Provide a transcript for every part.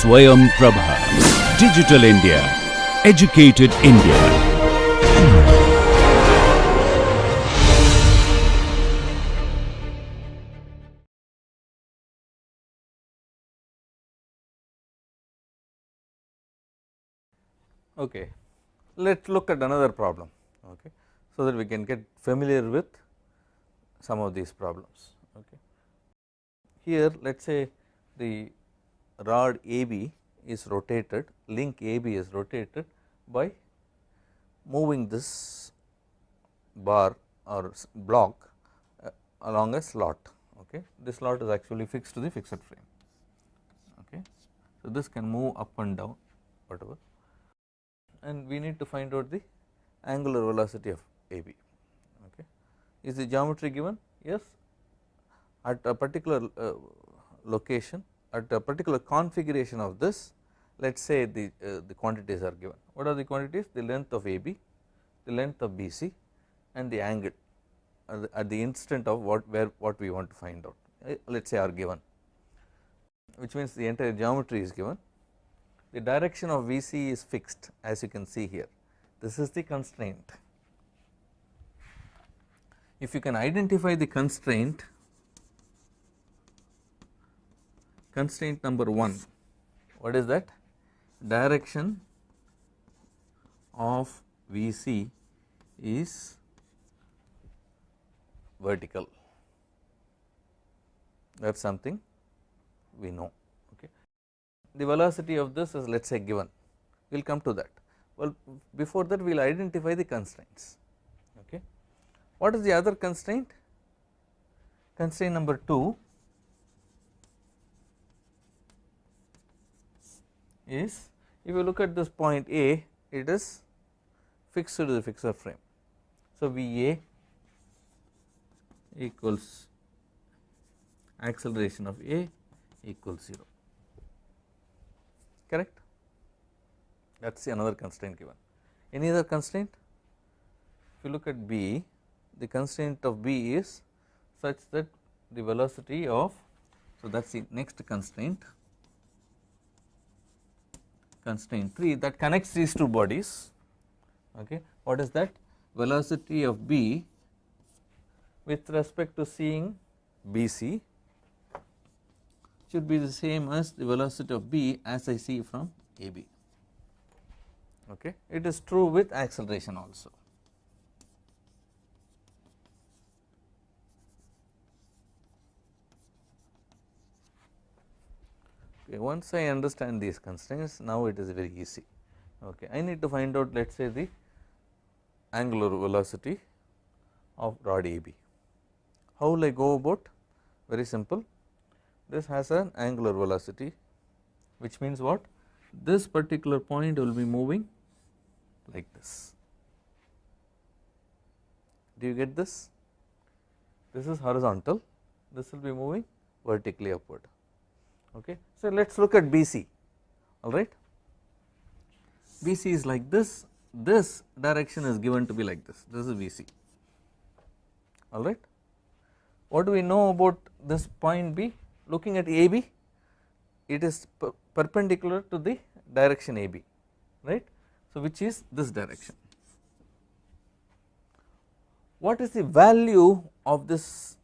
Swayam Prabha. Digital India. Educated India. Okay. Let us look at another problem, okay, so that we can get familiar with some of these problems. Okay. Here let us say the rod AB is rotated, link AB is rotated by moving this bar or block along a slot. Okay. This slot is actually fixed to the fixed frame. Okay. So, this can move up and down whatever, and we need to find out the angular velocity of AB. Okay. Is the geometry given? Yes, at a particular location, at a particular configuration of this, let us say the quantities are given. What are the quantities? The length of AB, the length of BC and the angle at the instant of what we want to find out, let us say are given, which means the entire geometry is given. The direction of VC is fixed, as you can see here. This is the constraint. If you can identify the constraint number 1, what is that? Direction of VC is vertical, that is something we know. Okay. The velocity of this is, let us say, given, we will come to that. Well, before that we will identify the constraints. Okay. What is the other constraint? Constraint number 2 is, if you look at this point A, it is fixed to the fixed frame. So, VA equals acceleration of A equals 0, correct? That is another constraint given. Any other constraint? If you look at B, the constraint of B is such that the velocity of, so that is the next constraint, constraint 3 that connects these two bodies. Okay. What is that? Velocity of B with respect to seeing BC should be the same as the velocity of B as I see from AB. Okay. It is true with acceleration also. Okay. Once I understand these constraints, now it is very easy. Okay. I need to find out, let us say, the angular velocity of rod AB. How will I go about? Very simple. This has an angular velocity, which means what? This particular point will be moving like this. Do you get this? This is horizontal, this will be moving vertically upward. Okay. So, let us look at BC, alright. BC is like this, this direction is given to be like this is BC, alright. What do we know about this point B? Looking at AB, it is perpendicular to the direction AB, right. So, which is this direction. What is the value of this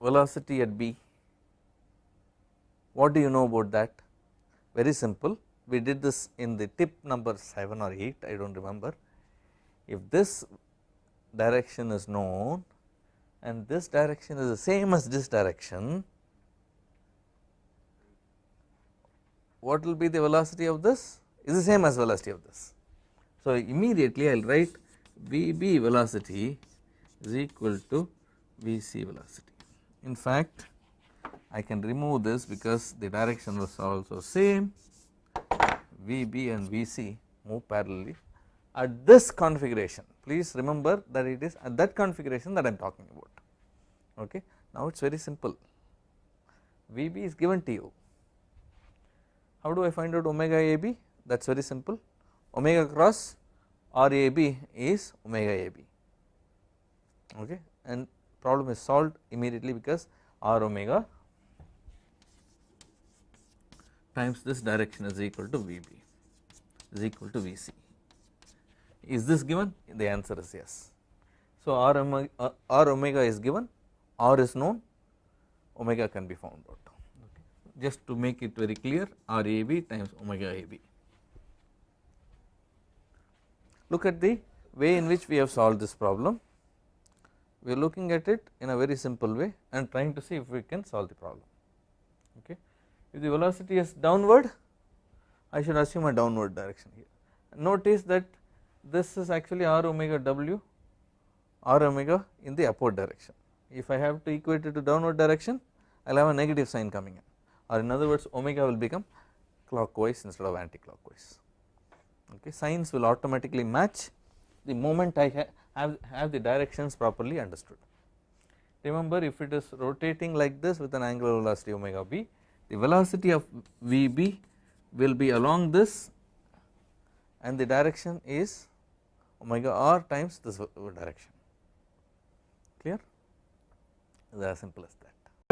velocity at B? What do you know about that? Very simple, we did this in the tip number 7 or 8, I do not remember. If this direction is known and this direction is the same as this direction, what will be the velocity of this? Is the same as velocity of this. So, immediately I will write VB velocity is equal to VC velocity. In fact, I can remove this because the direction was also same, VB and VC move parallelly at this configuration. Please remember that it is at that configuration that I am talking about. Okay. Now, it is very simple, VB is given to you. How do I find out omega AB? That is very simple, omega cross RAB is omega AB, okay, and problem is solved immediately because R omega times this direction is equal to Vb is equal to Vc. Is this given? The answer is yes. So R omega is given, R is known, omega can be found out. Okay. Just to make it very clear, RAB times omega AB. Look at the way in which we have solved this problem. We are looking at it in a very simple way and trying to see if we can solve the problem. Okay. If the velocity is downward, I should assume a downward direction here. Notice that this is actually R omega W, R omega in the upward direction. If I have to equate it to downward direction, I will have a negative sign coming in, or in other words omega will become clockwise instead of anti-clockwise. Okay. Signs will automatically match the moment I have the directions properly understood. Remember, if it is rotating like this with an angular velocity omega b, the velocity of Vb will be along this and the direction is omega r times this direction. Clear? It is as simple as that.